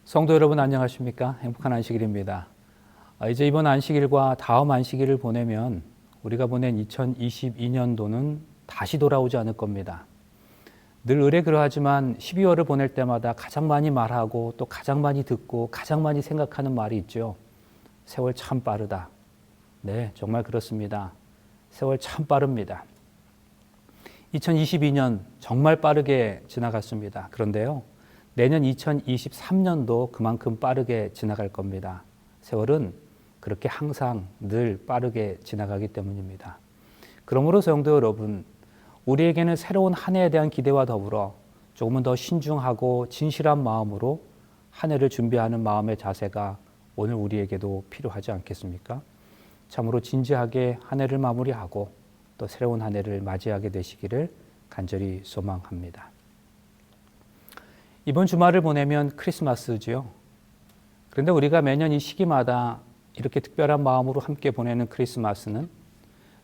성도 여러분 안녕하십니까? 행복한 안식일입니다. 이제 이번 안식일과 다음 안식일을 보내면 우리가 보낸 2022년도는 다시 돌아오지 않을 겁니다. 늘 의례 그러하지만 12월을 보낼 때마다 가장 많이 말하고 또 가장 많이 듣고 가장 많이 생각하는 말이 있죠. 세월 참 빠르다. 네, 정말 그렇습니다. 세월 참 빠릅니다. 2022년 정말 빠르게 지나갔습니다. 그런데요, 내년 2023년도 그만큼 빠르게 지나갈 겁니다. 세월은 그렇게 항상 늘 빠르게 지나가기 때문입니다. 그러므로 성도 여러분, 우리에게는 새로운 한 해에 대한 기대와 더불어 조금은 더 신중하고 진실한 마음으로 한 해를 준비하는 마음의 자세가 오늘 우리에게도 필요하지 않겠습니까? 참으로 진지하게 한 해를 마무리하고 또 새로운 한 해를 맞이하게 되시기를 간절히 소망합니다. 이번 주말을 보내면 크리스마스지요. 그런데 우리가 매년 이 시기마다 이렇게 특별한 마음으로 함께 보내는 크리스마스는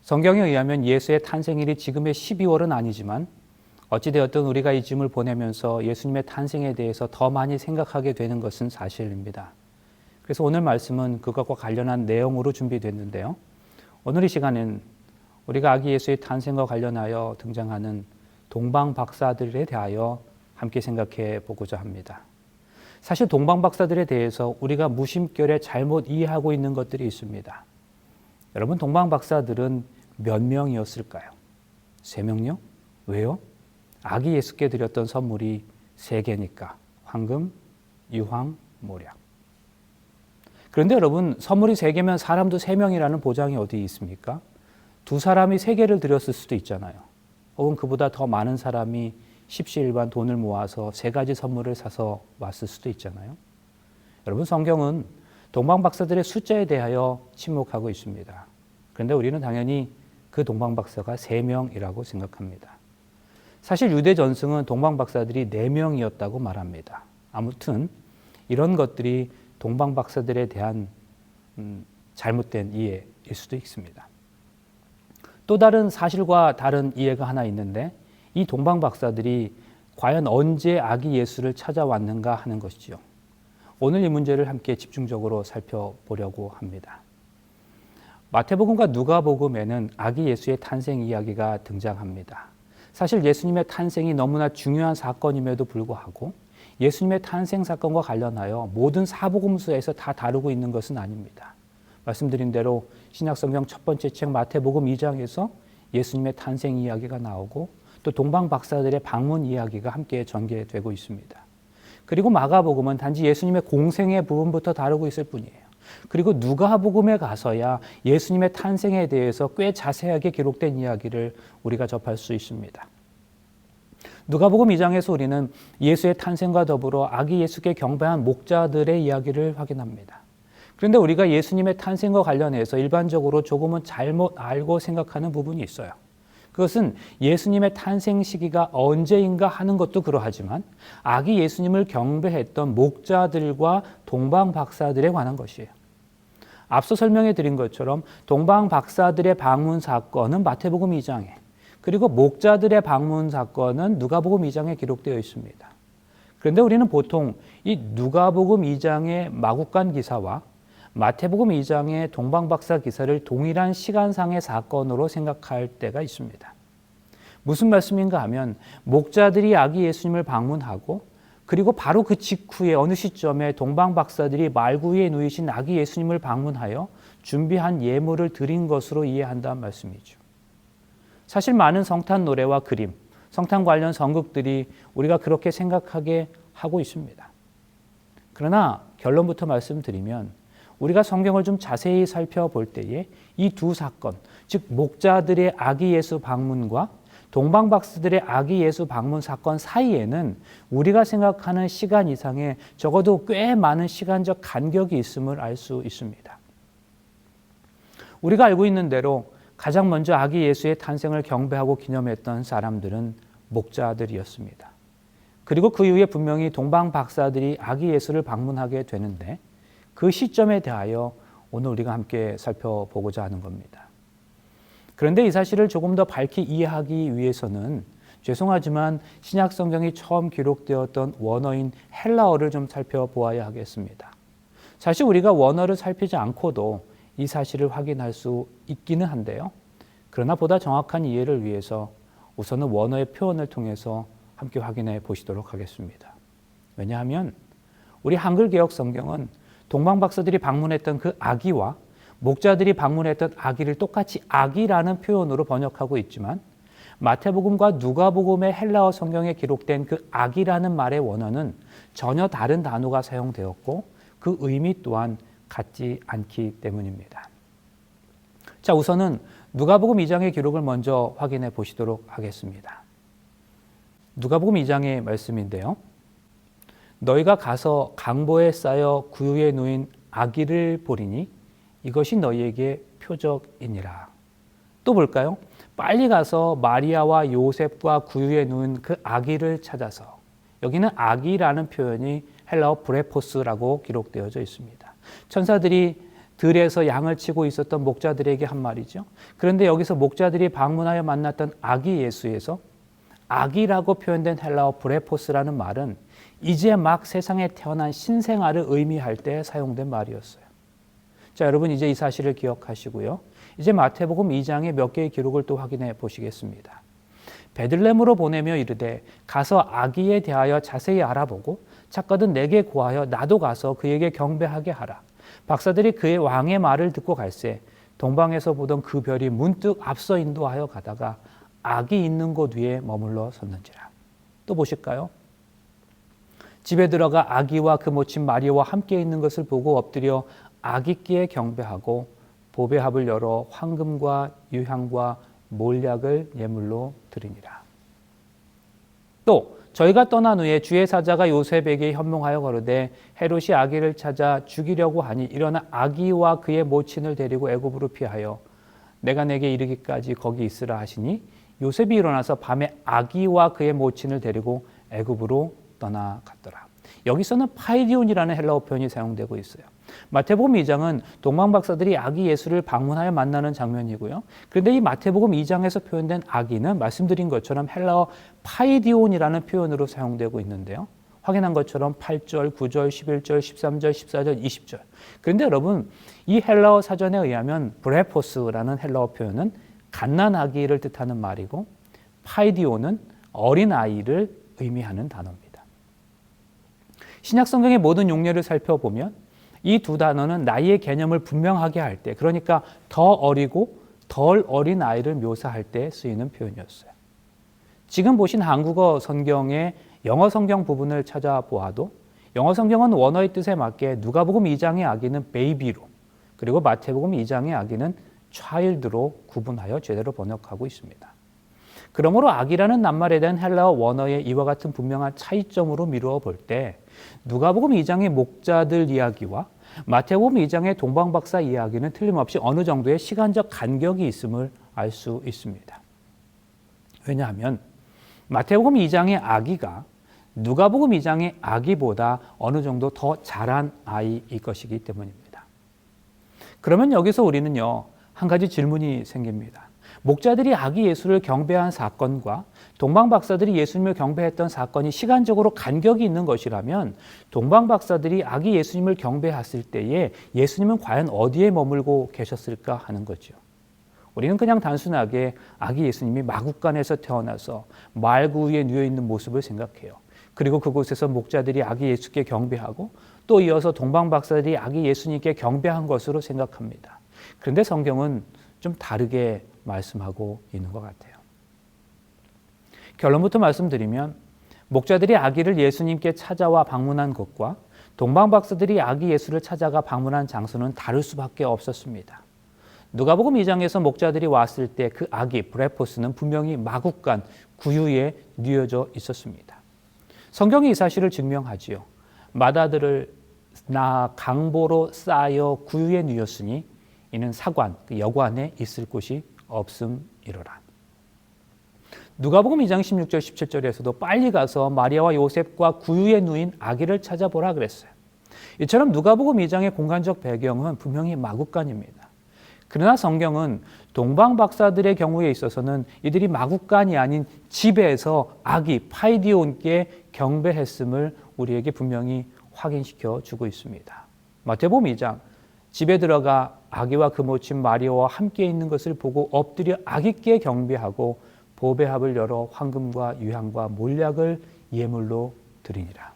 성경에 의하면 예수의 탄생일이 지금의 12월은 아니지만 어찌되었든 우리가 이 즈음을 보내면서 예수님의 탄생에 대해서 더 많이 생각하게 되는 것은 사실입니다. 그래서 오늘 말씀은 그것과 관련한 내용으로 준비됐는데요. 오늘 이 시간은 우리가 아기 예수의 탄생과 관련하여 등장하는 동방박사들에 대하여 함께 생각해 보고자 합니다. 사실 동방박사들에 대해서 우리가 무심결에 잘못 이해하고 있는 것들이 있습니다. 여러분, 동방박사들은 몇 명이었을까요? 3명요? 왜요? 아기 예수께 드렸던 선물이 3개니까. 황금, 유황, 모략. 그런데 여러분, 선물이 3개면 사람도 3명이라는 보장이 어디 있습니까? 2사람이 3개를 드렸을 수도 있잖아요. 혹은 그보다 더 많은 사람이 십시일반 돈을 모아서 3가지 선물을 사서 왔을 수도 있잖아요. 여러분, 성경은 동방박사들의 숫자에 대하여 침묵하고 있습니다. 그런데 우리는 당연히 그 동방박사가 3명이라고 생각합니다. 사실 유대 전승은 동방박사들이 4명이었다고 말합니다. 아무튼 이런 것들이 동방박사들에 대한 잘못된 이해일 수도 있습니다. 또 다른 사실과 다른 이해가 하나 있는데 이 동방박사들이 과연 언제 아기 예수를 찾아왔는가 하는 것이죠. 오늘 이 문제를 함께 집중적으로 살펴보려고 합니다. 마태복음과 누가복음에는 아기 예수의 탄생 이야기가 등장합니다. 사실 예수님의 탄생이 너무나 중요한 사건임에도 불구하고 예수님의 탄생 사건과 관련하여 모든 사복음서에서 다 다루고 있는 것은 아닙니다. 말씀드린 대로 신약성경 첫 번째 책 마태복음 2장에서 예수님의 탄생 이야기가 나오고 또 동방박사들의 방문 이야기가 함께 전개되고 있습니다. 그리고 마가복음은 단지 예수님의 공생의 부분부터 다루고 있을 뿐이에요. 그리고 누가복음에 가서야 예수님의 탄생에 대해서 꽤 자세하게 기록된 이야기를 우리가 접할 수 있습니다. 누가복음 2장에서 우리는 예수의 탄생과 더불어 아기 예수께 경배한 목자들의 이야기를 확인합니다. 그런데 우리가 예수님의 탄생과 관련해서 일반적으로 조금은 잘못 알고 생각하는 부분이 있어요. 그것은 예수님의 탄생 시기가 언제인가 하는 것도 그러하지만 아기 예수님을 경배했던 목자들과 동방박사들에 관한 것이에요. 앞서 설명해 드린 것처럼 동방박사들의 방문 사건은 마태복음 2장에, 그리고 목자들의 방문 사건은 누가복음 2장에 기록되어 있습니다. 그런데 우리는 보통 이 누가복음 2장의 마국간 기사와 마태복음 2장의 동방박사 기사를 동일한 시간상의 사건으로 생각할 때가 있습니다. 무슨 말씀인가 하면 목자들이 아기 예수님을 방문하고 그리고 바로 그 직후에 어느 시점에 동방박사들이 말구 위에 누이신 아기 예수님을 방문하여 준비한 예물을 드린 것으로 이해한다는 말씀이죠. 사실 많은 성탄 노래와 그림, 성탄 관련 선극들이 우리가 그렇게 생각하게 하고 있습니다. 그러나 결론부터 말씀드리면 우리가 성경을 좀 자세히 살펴볼 때에 이 두 사건, 즉 목자들의 아기 예수 방문과 동방박사들의 아기 예수 방문 사건 사이에는 우리가 생각하는 시간 이상의 적어도 꽤 많은 시간적 간격이 있음을 알 수 있습니다. 우리가 알고 있는 대로 가장 먼저 아기 예수의 탄생을 경배하고 기념했던 사람들은 목자들이었습니다. 그리고 그 이후에 분명히 동방박사들이 아기 예수를 방문하게 되는데 그 시점에 대하여 오늘 우리가 함께 살펴보고자 하는 겁니다. 그런데 이 사실을 조금 더 밝히 이해하기 위해서는 죄송하지만 신약 성경이 처음 기록되었던 원어인 헬라어를 좀 살펴보아야 하겠습니다. 사실 우리가 원어를 살피지 않고도 이 사실을 확인할 수 있기는 한데요. 그러나 보다 정확한 이해를 위해서 우선은 원어의 표현을 통해서 함께 확인해 보시도록 하겠습니다. 왜냐하면 우리 한글개혁 성경은 동방박사들이 방문했던 그 아기와 목자들이 방문했던 아기를 똑같이 아기라는 표현으로 번역하고 있지만 마태복음과 누가복음의 헬라어 성경에 기록된 그 아기라는 말의 원어는 전혀 다른 단어가 사용되었고 그 의미 또한 같지 않기 때문입니다. 자, 우선은 누가복음 2장의 기록을 먼저 확인해 보시도록 하겠습니다. 누가복음 2장의 말씀인데요. 너희가 가서 강보에 쌓여 구유에 누인 아기를 보리니 이것이 너희에게 표적이니라. 또 볼까요? 빨리 가서 마리아와 요셉과 구유에 누운 그 아기를 찾아서, 여기는 아기라는 표현이 헬라어 브레포스라고 기록되어져 있습니다. 천사들이 들에서 양을 치고 있었던 목자들에게 한 말이죠. 그런데 여기서 목자들이 방문하여 만났던 아기 예수에서 아기라고 표현된 헬라어 브레포스라는 말은 이제 막 세상에 태어난 신생아를 의미할 때 사용된 말이었어요. 자, 여러분 이제 이 사실을 기억하시고요. 이제 마태복음 2장의 몇 개의 기록을 또 확인해 보시겠습니다. 베들레헴으로 보내며 이르되 가서 아기에 대하여 자세히 알아보고 찾거든 내게 고하여 나도 가서 그에게 경배하게 하라. 박사들이 그의 왕의 말을 듣고 갈새 동방에서 보던 그 별이 문득 앞서 인도하여 가다가 아기 있는 곳 위에 머물러 섰는지라. 또 보실까요? 집에 들어가 아기와 그 모친 마리아와 함께 있는 것을 보고 엎드려 아기께 경배하고 보배합을 열어 황금과 유향과 몰약을 예물로 드리니라. 또 저희가 떠난 후에 주의 사자가 요셉에게 현몽하여 거르되 헤롯이 아기를 찾아 죽이려고 하니 일어나 아기와 그의 모친을 데리고 애굽으로 피하여 내가 내게 이르기까지 거기 있으라 하시니 요셉이 일어나서 밤에 아기와 그의 모친을 데리고 애굽으로 떠나갔더라. 여기서는 파이디온이라는 헬라어 표현이 사용되고 있어요. 마태복음 2장은 동방박사들이 아기 예수를 방문하여 만나는 장면이고요. 그런데 이 마태복음 2장에서 표현된 아기는 말씀드린 것처럼 헬라어 파이디온이라는 표현으로 사용되고 있는데요. 확인한 것처럼 8절, 9절, 11절, 13절, 14절, 20절. 그런데 여러분 이 헬라어 사전에 의하면 브레포스라는 헬라어 표현은 갓난아기를 뜻하는 말이고 파이디온은 어린아이를 의미하는 단어입니다. 신약 성경의 모든 용례를 살펴보면 이 두 단어는 나이의 개념을 분명하게 할 때, 그러니까 더 어리고 덜 어린 아이를 묘사할 때 쓰이는 표현이었어요. 지금 보신 한국어 성경의 영어 성경 부분을 찾아보아도 영어 성경은 원어의 뜻에 맞게 누가복음 2장의 아기는 베이비로, 그리고 마태복음 2장의 아기는 child로 구분하여 제대로 번역하고 있습니다. 그러므로 아기라는 낱말에 대한 헬라어 원어의 이와 같은 분명한 차이점으로 미루어 볼 때 누가복음 2장의 목자들 이야기와 마태복음 2장의 동방박사 이야기는 틀림없이 어느 정도의 시간적 간격이 있음을 알 수 있습니다. 왜냐하면 마태복음 2장의 아기가 누가복음 2장의 아기보다 어느 정도 더 자란 아이일 것이기 때문입니다. 그러면 여기서 우리는요, 한 가지 질문이 생깁니다. 목자들이 아기 예수를 경배한 사건과 동방박사들이 예수님을 경배했던 사건이 시간적으로 간격이 있는 것이라면 동방박사들이 아기 예수님을 경배했을 때에 예수님은 과연 어디에 머물고 계셨을까 하는 거죠. 우리는 그냥 단순하게 아기 예수님이 마국간에서 태어나서 말구 위에 누워 있는 모습을 생각해요. 그리고 그곳에서 목자들이 아기 예수께 경배하고 또 이어서 동방박사들이 아기 예수님께 경배한 것으로 생각합니다. 그런데 성경은 좀 다르게 말씀하고 있는 것 같아요. 결론부터 말씀드리면 목자들이 아기를 예수님께 찾아와 방문한 곳과 동방박사들이 아기 예수를 찾아가 방문한 장소는 다를 수밖에 없었습니다. 누가복음 2장에서 목자들이 왔을 때 그 아기 브레포스는 분명히 마국간 구유에 뉘어져 있었습니다. 성경이 이 사실을 증명하지요. 맏아들을 낳아 강보로 쌓여 구유에 뉘었으니 이는 사관, 그 여관에 있을 곳이 없음이로라. 누가복음 2장 16절 17절에서도 빨리 가서 마리아와 요셉과 구유에 누인 아기를 찾아보라 그랬어요. 이처럼 누가복음 2장의 공간적 배경은 분명히 마국간입니다. 그러나 성경은 동방 박사들의 경우에 있어서는 이들이 마구간이 아닌 집에서 아기 파이디온께 경배했음을 우리에게 분명히 확인시켜 주고 있습니다. 마태복음 2장 집에 들어가 아기와 그 모친 마리아와 함께 있는 것을 보고 엎드려 아기께 경배하고 보배합을 열어 황금과 유향과 몰약을 예물로 드리니라.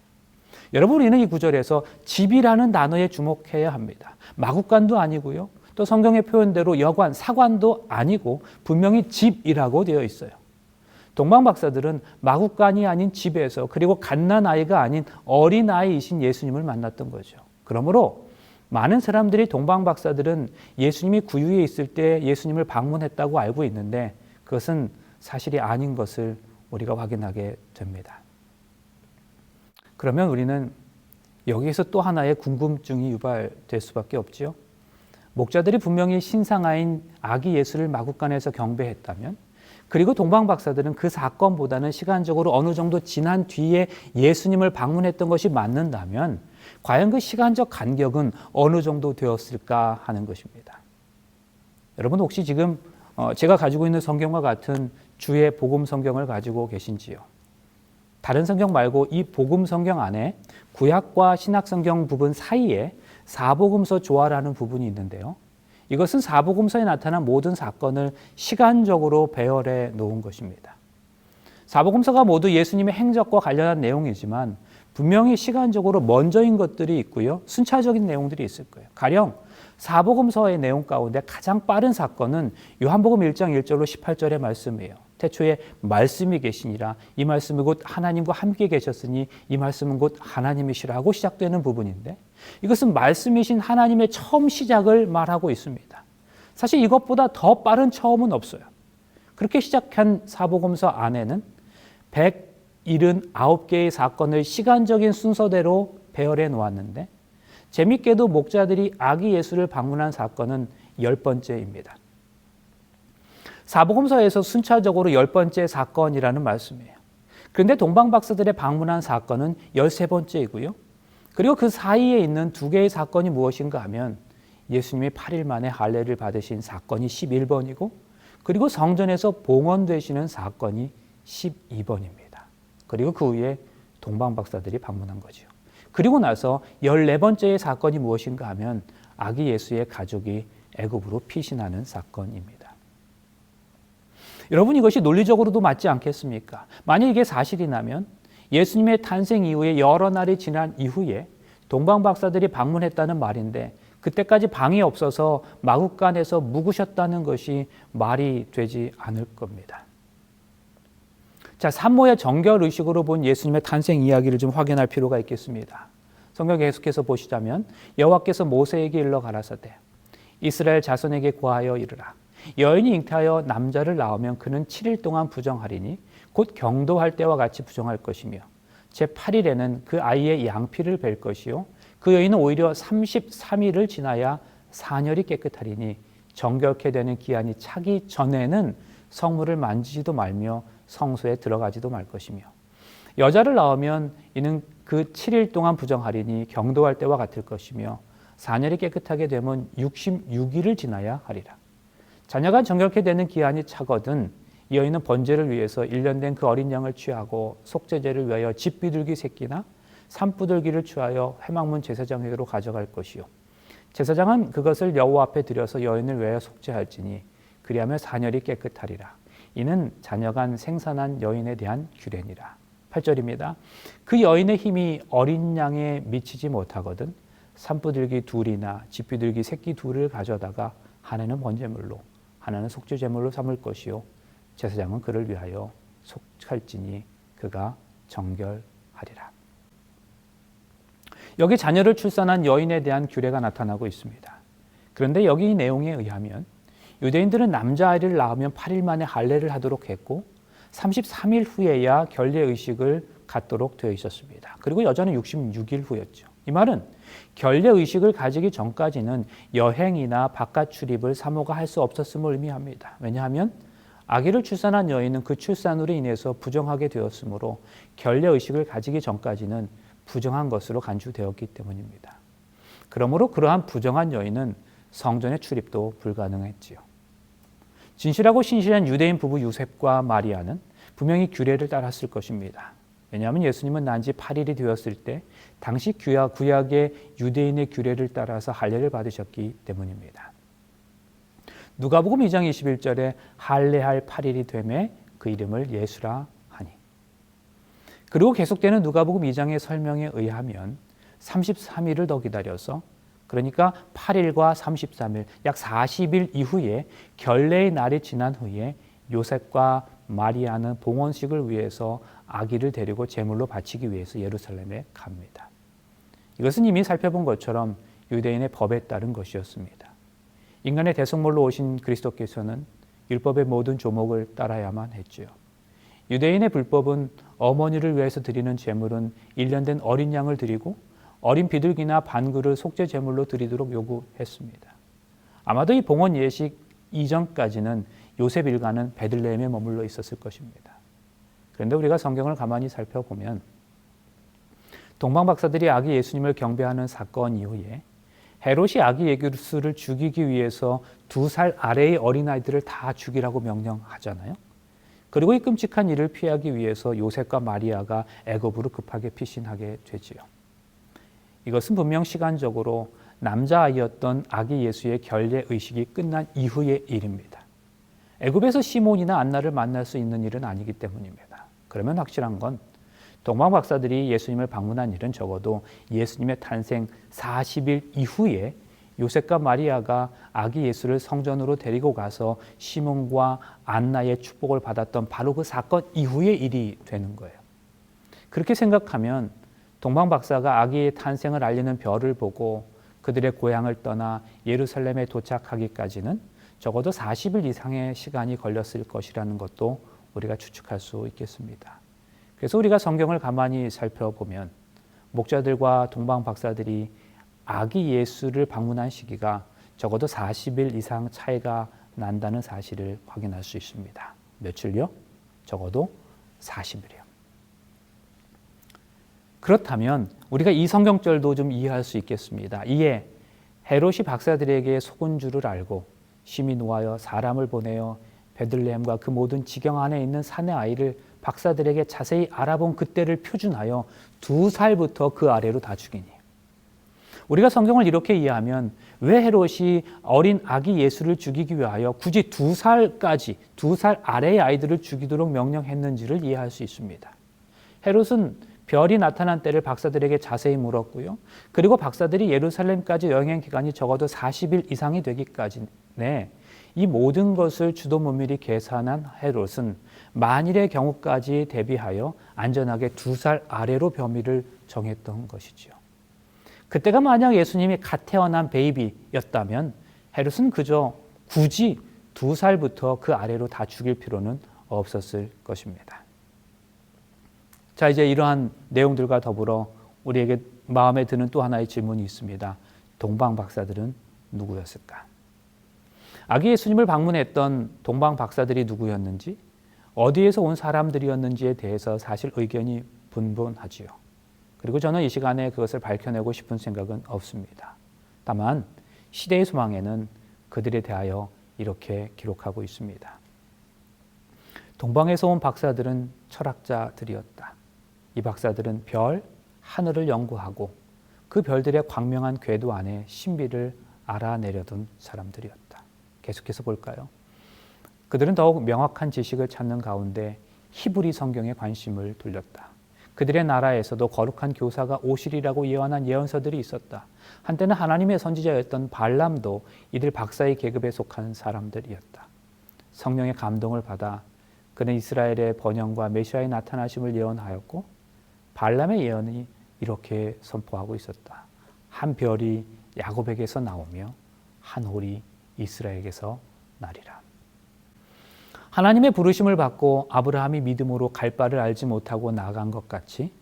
여러분, 우리는 이 구절에서 집이라는 단어에 주목해야 합니다. 마구간도 아니고요. 또 성경의 표현대로 여관, 사관도 아니고 분명히 집이라고 되어 있어요. 동방 박사들은 마구간이 아닌 집에서 그리고 갓난아이가 아닌 어린아이이신 예수님을 만났던 거죠. 그러므로 많은 사람들이 동방 박사들은 예수님이 구유에 있을 때 예수님을 방문했다고 알고 있는데 그것은 사실이 아닌 것을 우리가 확인하게 됩니다. 그러면 우리는 여기에서 또 하나의 궁금증이 유발될 수밖에 없지요. 목자들이 분명히 신상아인 아기 예수를 마구간에서 경배했다면, 그리고 동방 박사들은 그 사건보다는 시간적으로 어느 정도 지난 뒤에 예수님을 방문했던 것이 맞는다면 과연 그 시간적 간격은 어느 정도 되었을까 하는 것입니다. 여러분, 혹시 지금 제가 가지고 있는 성경과 같은 주의 복음 성경을 가지고 계신지요? 다른 성경 말고 이 복음 성경 안에 구약과 신약 성경 부분 사이에 사복음서 조화라는 부분이 있는데요. 이것은 사복음서에 나타난 모든 사건을 시간적으로 배열해 놓은 것입니다. 사복음서가 모두 예수님의 행적과 관련한 내용이지만 분명히 시간적으로 먼저인 것들이 있고요. 순차적인 내용들이 있을 거예요. 가령 사복음서의 내용 가운데 가장 빠른 사건은 요한복음 1장 1절로 18절의 말씀이에요. 태초에 말씀이 계시니라, 이 말씀이 곧 하나님과 함께 계셨으니 이 말씀은 곧 하나님이시라고 시작되는 부분인데, 이것은 말씀이신 하나님의 처음 시작을 말하고 있습니다. 사실 이것보다 더 빠른 처음은 없어요. 그렇게 시작한 사복음서 안에는 179개의 사건을 시간적인 순서대로 배열해 놓았는데, 재밌게도 목자들이 아기 예수를 방문한 사건은 10번째입니다. 사복음서에서 순차적으로 10번째 사건이라는 말씀이에요. 그런데 동방 박사들의 방문한 사건은 13번째이고요. 그리고 그 사이에 있는 두 개의 사건이 무엇인가 하면 예수님이 8일 만에 할례를 받으신 사건이 11번이고, 그리고 성전에서 봉헌되시는 사건이 12번입니다. 그리고 그 후에 동방 박사들이 방문한 거죠. 그리고 나서 14번째의 사건이 무엇인가 하면 아기 예수의 가족이 애굽으로 피신하는 사건입니다. 여러분, 이것이 논리적으로도 맞지 않겠습니까? 만약 이게 사실이라면 예수님의 탄생 이후에 여러 날이 지난 이후에 동방 박사들이 방문했다는 말인데, 그때까지 방이 없어서 마구간에서 묵으셨다는 것이 말이 되지 않을 겁니다. 자, 산모의 정결 의식으로 본 예수님의 탄생 이야기를 좀 확인할 필요가 있겠습니다. 성경 계속해서 보시자면 여호와께서 모세에게 일러 가라사대 이스라엘 자손에게 고하여 이르라. 여인이 잉태하여 남자를 낳으면 그는 7일 동안 부정하리니 곧 경도할 때와 같이 부정할 것이며 제8일에는 그 아이의 양피를 벨 것이요 그 여인은 오히려 33일을 지나야 사녀리 깨끗하리니 정결케 되는 기한이 차기 전에는 성물을 만지지도 말며 성소에 들어가지도 말 것이며 여자를 낳으면 이는 그 7일 동안 부정하리니 경도할 때와 같을 것이며 사녀리 깨끗하게 되면 66일을 지나야 하리라. 자녀가 정결케 되는 기한이 차거든 이 여인은 번제를 위해서 1년 된 그 어린 양을 취하고 속죄제를 위하여 집비둘기 새끼나 산부들기를 취하여 회막문 제사장에게로 가져갈 것이요 제사장은 그것을 여호와 앞에 들여서 여인을 위하여 속죄할지니 그리하면 사녀리 깨끗하리라. 이는 자녀간 생산한 여인에 대한 규례니라. 8절입니다. 그 여인의 힘이 어린 양에 미치지 못하거든 산부들기 둘이나 집비둘기 새끼 둘을 가져다가 하나는 번제물로 하나는 속죄제물로 삼을 것이요 제사장은 그를 위하여 속할지니 그가 정결하리라. 여기 자녀를 출산한 여인에 대한 규례가 나타나고 있습니다. 그런데 여기 이 내용에 의하면 유대인들은 남자아이를 낳으면 8일 만에 할례를 하도록 했고 33일 후에야 결례의식을 갖도록 되어 있었습니다. 그리고 여자는 66일 후였죠. 이 말은 결례의식을 가지기 전까지는 여행이나 바깥 출입을 사모가 할 수 없었음을 의미합니다. 왜냐하면 아기를 출산한 여인은 그 출산으로 인해서 부정하게 되었으므로 결례의식을 가지기 전까지는 부정한 것으로 간주되었기 때문입니다. 그러므로 그러한 부정한 여인은 성전의 출입도 불가능했지요. 진실하고 신실한 유대인 부부 요셉과 마리아는 분명히 규례를 따랐을 것입니다. 왜냐하면 예수님은 난 지 8일이 되었을 때 당시 구약의 유대인의 규례를 따라서 할례를 받으셨기 때문입니다. 누가복음 2장 21절에 할례할 8일이 되매 그 이름을 예수라 하니. 그리고 계속되는 누가복음 2장의 설명에 의하면 33일을 더 기다려서, 그러니까 8일과 33일, 약 40일 이후에 결례의 날이 지난 후에 요셉과 마리아는 봉헌식을 위해서 아기를 데리고 제물로 바치기 위해서 예루살렘에 갑니다. 이것은 이미 살펴본 것처럼 유대인의 법에 따른 것이었습니다. 인간의 대속물로 오신 그리스도께서는 율법의 모든 조목을 따라야만 했지요. 유대인의 불법은 어머니를 위해서 드리는 제물은 1년 된 어린 양을 드리고 어린 비둘기나 반구를 속죄 제물로 드리도록 요구했습니다. 아마도 이 봉헌 예식 이전까지는 요셉 일가는 베들레헴에 머물러 있었을 것입니다. 그런데 우리가 성경을 가만히 살펴보면 동방 박사들이 아기 예수님을 경배하는 사건 이후에 헤롯이 아기 예수를 죽이기 위해서 2살 아래의 어린아이들을 다 죽이라고 명령하잖아요. 그리고 이 끔찍한 일을 피하기 위해서 요셉과 마리아가 애굽으로 급하게 피신하게 되지요. 이것은 분명 시간적으로 남자아이였던 아기 예수의 결례 의식이 끝난 이후의 일입니다. 애굽에서 시몬이나 안나를 만날 수 있는 일은 아니기 때문입니다. 그러면 확실한 건 동방 박사들이 예수님을 방문한 일은 적어도 예수님의 탄생 40일 이후에 요셉과 마리아가 아기 예수를 성전으로 데리고 가서 시몬과 안나의 축복을 받았던 바로 그 사건 이후의 일이 되는 거예요. 그렇게 생각하면 동방 박사가 아기의 탄생을 알리는 별을 보고 그들의 고향을 떠나 예루살렘에 도착하기까지는 적어도 40일 이상의 시간이 걸렸을 것이라는 것도 우리가 추측할 수 있겠습니다. 그래서 우리가 성경을 가만히 살펴보면 목자들과 동방 박사들이 아기 예수를 방문한 시기가 적어도 40일 이상 차이가 난다는 사실을 확인할 수 있습니다. 며칠요? 적어도 40일이요. 그렇다면 우리가 이 성경절도 좀 이해할 수 있겠습니다. 이에 헤롯이 박사들에게 속은 줄을 알고 심히 노하여 사람을 보내어 베들레헴과 그 모든 지경 안에 있는 산의 아이를 박사들에게 자세히 알아본 그때를 표준하여 2살부터 그 아래로 다 죽이니. 우리가 성경을 이렇게 이해하면 왜 헤롯이 어린 아기 예수를 죽이기 위하여 굳이 2살까지 2살 아래의 아이들을 죽이도록 명령했는지를 이해할 수 있습니다. 헤롯은 별이 나타난 때를 박사들에게 자세히 물었고요. 그리고 박사들이 예루살렘까지 여행 기간이 적어도 40일 이상이 되기까지 이 모든 것을 주도 면밀히 계산한 헤롯은 만일의 경우까지 대비하여 안전하게 2살 아래로 범위를 정했던 것이지요. 그때가 만약 예수님이 갓 태어난 베이비였다면 헤롯은 그저 굳이 2살부터 그 아래로 다 죽일 필요는 없었을 것입니다. 자, 이제 이러한 내용들과 더불어 우리에게 마음에 드는 또 하나의 질문이 있습니다. 동방 박사들은 누구였을까? 아기 예수님을 방문했던 동방 박사들이 누구였는지, 어디에서 온 사람들이었는지에 대해서 사실 의견이 분분하지요. 그리고 저는 이 시간에 그것을 밝혀내고 싶은 생각은 없습니다. 다만 시대의 소망에는 그들에 대하여 이렇게 기록하고 있습니다. 동방에서 온 박사들은 철학자들이었다. 이 박사들은 별, 하늘을 연구하고 그 별들의 광명한 궤도 안에 신비를 알아내려던 사람들이었다. 계속해서 볼까요? 그들은 더욱 명확한 지식을 찾는 가운데 히브리 성경에 관심을 돌렸다. 그들의 나라에서도 거룩한 교사가 오시리라고 예언한 예언서들이 있었다. 한때는 하나님의 선지자였던 발람도 이들 박사의 계급에 속한 사람들이었다. 성령의 감동을 받아 그는 이스라엘의 번영과 메시아의 나타나심을 예언하였고 발람의 예언이 이렇게 선포하고 있었다. 한 별이 야곱에게서 나오며 한 홀이 이스라엘에게서 나리라. 하나님의 부르심을 받고 아브라함이 믿음으로 갈 바를 알지 못하고 나간 것 같이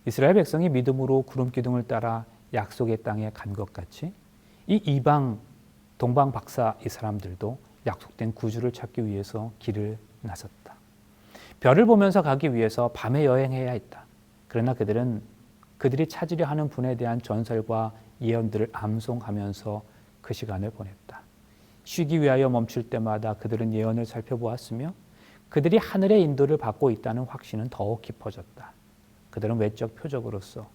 이스라엘 백성이 믿음으로 구름 기둥을 따라 약속의 땅에 간 것 같이 이 이방 동방 박사 이 사람들도 약속된 구주를 찾기 위해서 길을 나섰다. 별을 보면서 가기 위해서 밤에 여행해야 했다. 그러나 그들은 그들이 찾으려 하는 분에 대한 전설과 예언들을 암송하면서 그 시간을 보냈다. 쉬기 위하여 멈출 때마다 그들은 예언을 살펴보았으며 그들이 하늘의 인도를 받고 있다는 확신은 더욱 깊어졌다. 그들은 외적 표적으로서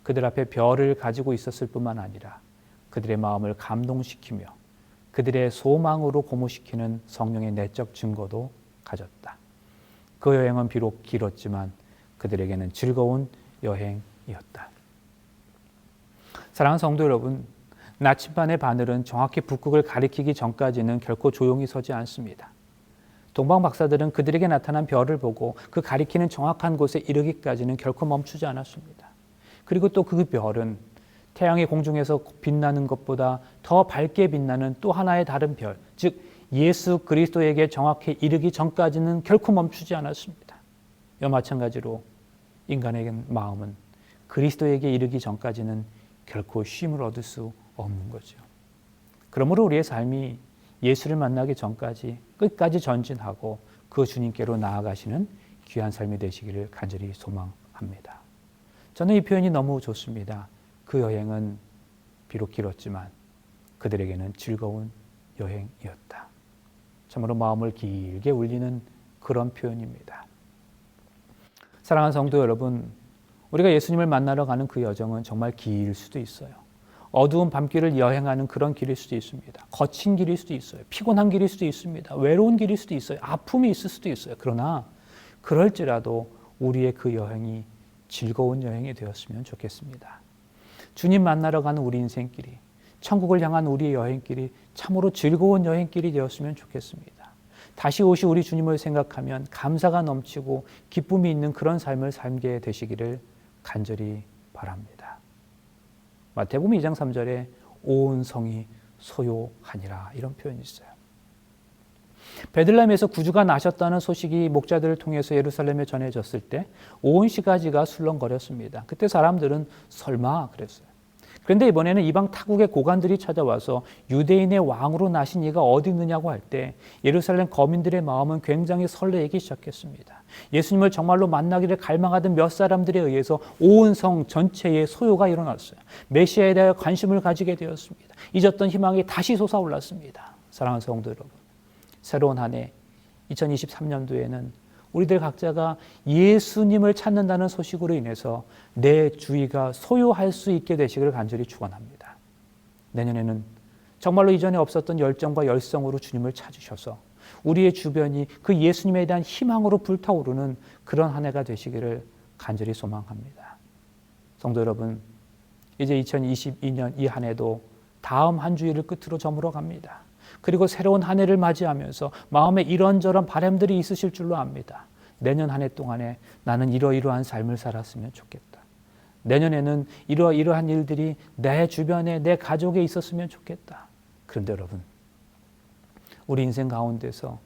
그들 앞에 별을 가지고 있었을 뿐만 아니라 그들의 마음을 감동시키며 그들의 소망으로 고무시키는 성령의 내적 증거도 가졌다. 그 여행은 비록 길었지만 그들에게는 즐거운 여행이었다. 사랑하는 성도 여러분, 나침반의 바늘은 정확히 북극을 가리키기 전까지는 결코 조용히 서지 않습니다. 동방 박사들은 그들에게 나타난 별을 보고 그 가리키는 정확한 곳에 이르기까지는 결코 멈추지 않았습니다. 그리고 또 그 별은 태양이 공중에서 빛나는 것보다 더 밝게 빛나는 또 하나의 다른 별, 즉 예수 그리스도에게 정확히 이르기 전까지는 결코 멈추지 않았습니다. 이와 마찬가지로 인간의 마음은 그리스도에게 이르기 전까지는 결코 쉼을 얻을 수 없는 거죠. 그러므로 우리의 삶이 예수를 만나기 전까지 끝까지 전진하고 그 주님께로 나아가시는 귀한 삶이 되시기를 간절히 소망합니다. 저는 이 표현이 너무 좋습니다. 그 여행은 비록 길었지만 그들에게는 즐거운 여행이었다. 참으로 마음을 길게 울리는 그런 표현입니다. 사랑하는 성도 여러분, 우리가 예수님을 만나러 가는 그 여정은 정말 길 수도 있어요. 어두운 밤길을 여행하는 그런 길일 수도 있습니다. 거친 길일 수도 있어요. 피곤한 길일 수도 있습니다. 외로운 길일 수도 있어요. 아픔이 있을 수도 있어요. 그러나 그럴지라도 우리의 그 여행이 즐거운 여행이 되었으면 좋겠습니다. 주님 만나러 가는 우리 인생길이, 천국을 향한 우리의 여행길이 참으로 즐거운 여행길이 되었으면 좋겠습니다. 다시 오실 우리 주님을 생각하면 감사가 넘치고 기쁨이 있는 그런 삶을 살게 되시기를 간절히 바랍니다. 마태복음 2장 3절에 온 성이 소요하니라 이런 표현이 있어요. 베들레헴에서 구주가 나셨다는 소식이 목자들을 통해서 예루살렘에 전해졌을 때 온 시가지가 술렁거렸습니다. 그때 사람들은 설마 그랬어요. 그런데 이번에는 이방 타국의 고관들이 찾아와서 유대인의 왕으로 나신 이가 어디 있느냐고 할 때 예루살렘 거민들의 마음은 굉장히 설레기 시작했습니다. 예수님을 정말로 만나기를 갈망하던 몇 사람들에 의해서 온 성 전체에 소요가 일어났어요. 메시아에 대해 관심을 가지게 되었습니다. 잊었던 희망이 다시 솟아올랐습니다. 사랑하는 성도 여러분, 새로운 한 해 2023년도에는 우리들 각자가 예수님을 찾는다는 소식으로 인해서 내 주위가 소유할 수 있게 되시기를 간절히 축원합니다. 내년에는 정말로 이전에 없었던 열정과 열성으로 주님을 찾으셔서 우리의 주변이 그 예수님에 대한 희망으로 불타오르는 그런 한 해가 되시기를 간절히 소망합니다. 성도 여러분, 이제 2022년 이 한 해도 다음 한 주일을 끝으로 저물어 갑니다. 그리고 새로운 한 해를 맞이하면서 마음에 이런저런 바람들이 있으실 줄로 압니다. 내년 한 해 동안에 나는 이러이러한 삶을 살았으면 좋겠다. 내년에는 이러이러한 일들이 내 주변에 내 가족에 있었으면 좋겠다. 그런데 여러분, 우리 인생 가운데서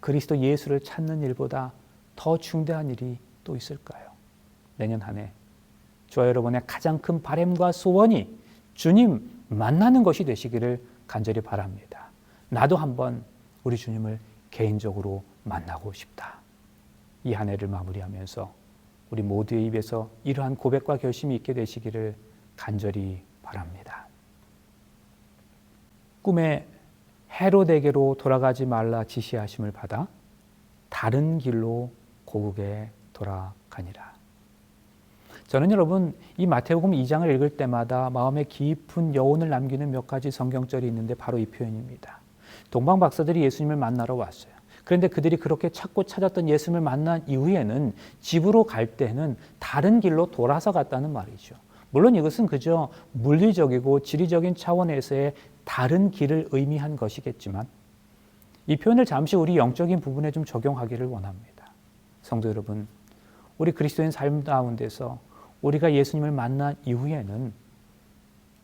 그리스도 예수를 찾는 일보다 더 중대한 일이 또 있을까요? 내년 한 해 저와 여러분의 가장 큰 바람과 소원이 주님 만나는 것이 되시기를 간절히 바랍니다. 나도 한번 우리 주님을 개인적으로 만나고 싶다. 이 한 해를 마무리하면서 우리 모두의 입에서 이러한 고백과 결심이 있게 되시기를 간절히 바랍니다. 꿈에 헤롯에게로 돌아가지 말라 지시하심을 받아 다른 길로 고국에 돌아가니라. 저는 여러분 이 마태복음 2장을 읽을 때마다 마음에 깊은 여운을 남기는 몇 가지 성경절이 있는데 바로 이 표현입니다. 동방 박사들이 예수님을 만나러 왔어요. 그런데 그들이 그렇게 찾고 찾았던 예수님을 만난 이후에는 집으로 갈 때는 다른 길로 돌아서 갔다는 말이죠. 물론 이것은 그저 물리적이고 지리적인 차원에서의 다른 길을 의미한 것이겠지만 이 표현을 잠시 우리 영적인 부분에 좀 적용하기를 원합니다. 성도 여러분, 우리 그리스도인 삶 가운데서 우리가 예수님을 만난 이후에는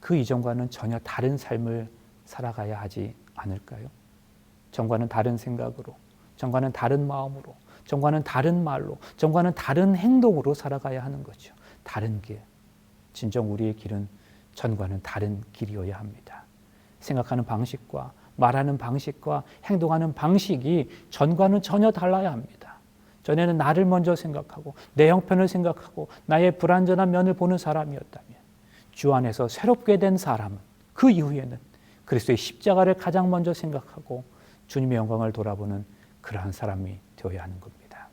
그 이전과는 전혀 다른 삶을 살아가야 하지 않을까요? 전과는 다른 생각으로, 전과는 다른 마음으로, 전과는 다른 말로, 전과는 다른 행동으로 살아가야 하는 거죠. 다른 길. 진정 우리의 길은 전과는 다른 길이어야 합니다. 생각하는 방식과 말하는 방식과 행동하는 방식이 전과는 전혀 달라야 합니다. 전에는 나를 먼저 생각하고 내 형편을 생각하고 나의 불완전한 면을 보는 사람이었다면 주 안에서 새롭게 된 사람은 그 이후에는 그리스도의 십자가를 가장 먼저 생각하고 주님의 영광을 돌아보는 그러한 사람이 되어야 하는 겁니다.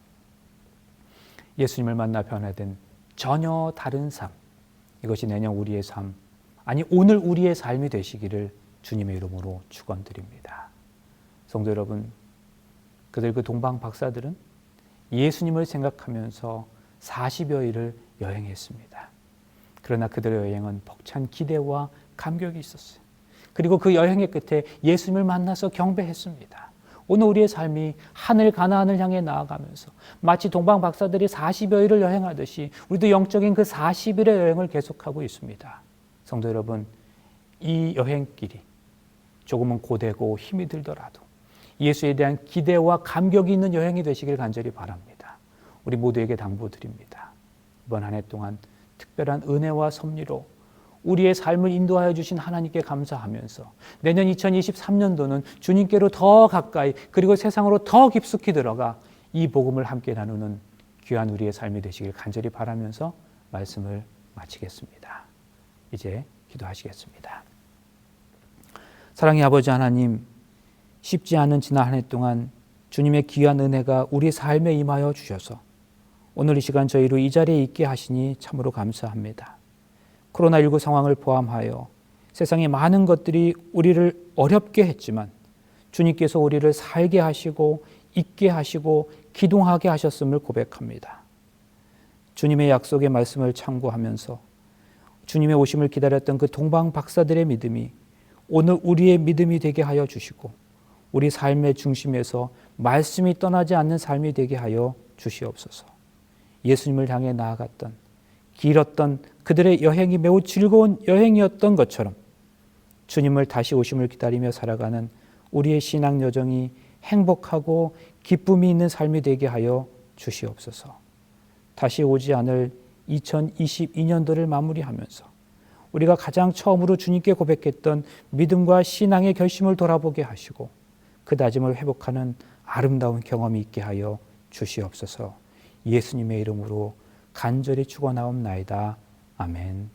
예수님을 만나 변화된 전혀 다른 삶, 이것이 내년 우리의 삶, 아니 오늘 우리의 삶이 되시기를 주님의 이름으로 축원드립니다. 성도 여러분, 그 동방 박사들은 예수님을 생각하면서 40여일을 여행했습니다. 그러나 그들의 여행은 벅찬 기대와 감격이 있었어요. 그리고 그 여행의 끝에 예수님을 만나서 경배했습니다. 오늘 우리의 삶이 하늘 가나안을 향해 나아가면서 마치 동방 박사들이 40여일을 여행하듯이 우리도 영적인 그 40일의 여행을 계속하고 있습니다. 성도 여러분, 이 여행길이 조금은 고되고 힘이 들더라도 예수에 대한 기대와 감격이 있는 여행이 되시길 간절히 바랍니다. 우리 모두에게 당부드립니다. 이번 한 해 동안 특별한 은혜와 섭리로 우리의 삶을 인도하여 주신 하나님께 감사하면서 내년 2023년도는 주님께로 더 가까이 그리고 세상으로 더 깊숙이 들어가 이 복음을 함께 나누는 귀한 우리의 삶이 되시길 간절히 바라면서 말씀을 마치겠습니다. 이제 기도하시겠습니다. 사랑의 아버지 하나님, 쉽지 않은 지난 한 해 동안 주님의 귀한 은혜가 우리 삶에 임하여 주셔서 오늘 이 시간 저희로 이 자리에 있게 하시니 참으로 감사합니다. 코로나19 상황을 포함하여 세상의 많은 것들이 우리를 어렵게 했지만 주님께서 우리를 살게 하시고 있게 하시고 기동하게 하셨음을 고백합니다. 주님의 약속의 말씀을 참고하면서 주님의 오심을 기다렸던 그 동방 박사들의 믿음이 오늘 우리의 믿음이 되게 하여 주시고 우리 삶의 중심에서 말씀이 떠나지 않는 삶이 되게 하여 주시옵소서. 예수님을 향해 나아갔던 길었던 그들의 여행이 매우 즐거운 여행이었던 것처럼 주님을 다시 오심을 기다리며 살아가는 우리의 신앙 여정이 행복하고 기쁨이 있는 삶이 되게 하여 주시옵소서. 다시 오지 않을 2022년도를 마무리하면서 우리가 가장 처음으로 주님께 고백했던 믿음과 신앙의 결심을 돌아보게 하시고 그 다짐을 회복하는 아름다운 경험이 있게 하여 주시옵소서. 예수님의 이름으로 간절히 축원하옵나이다. 아멘.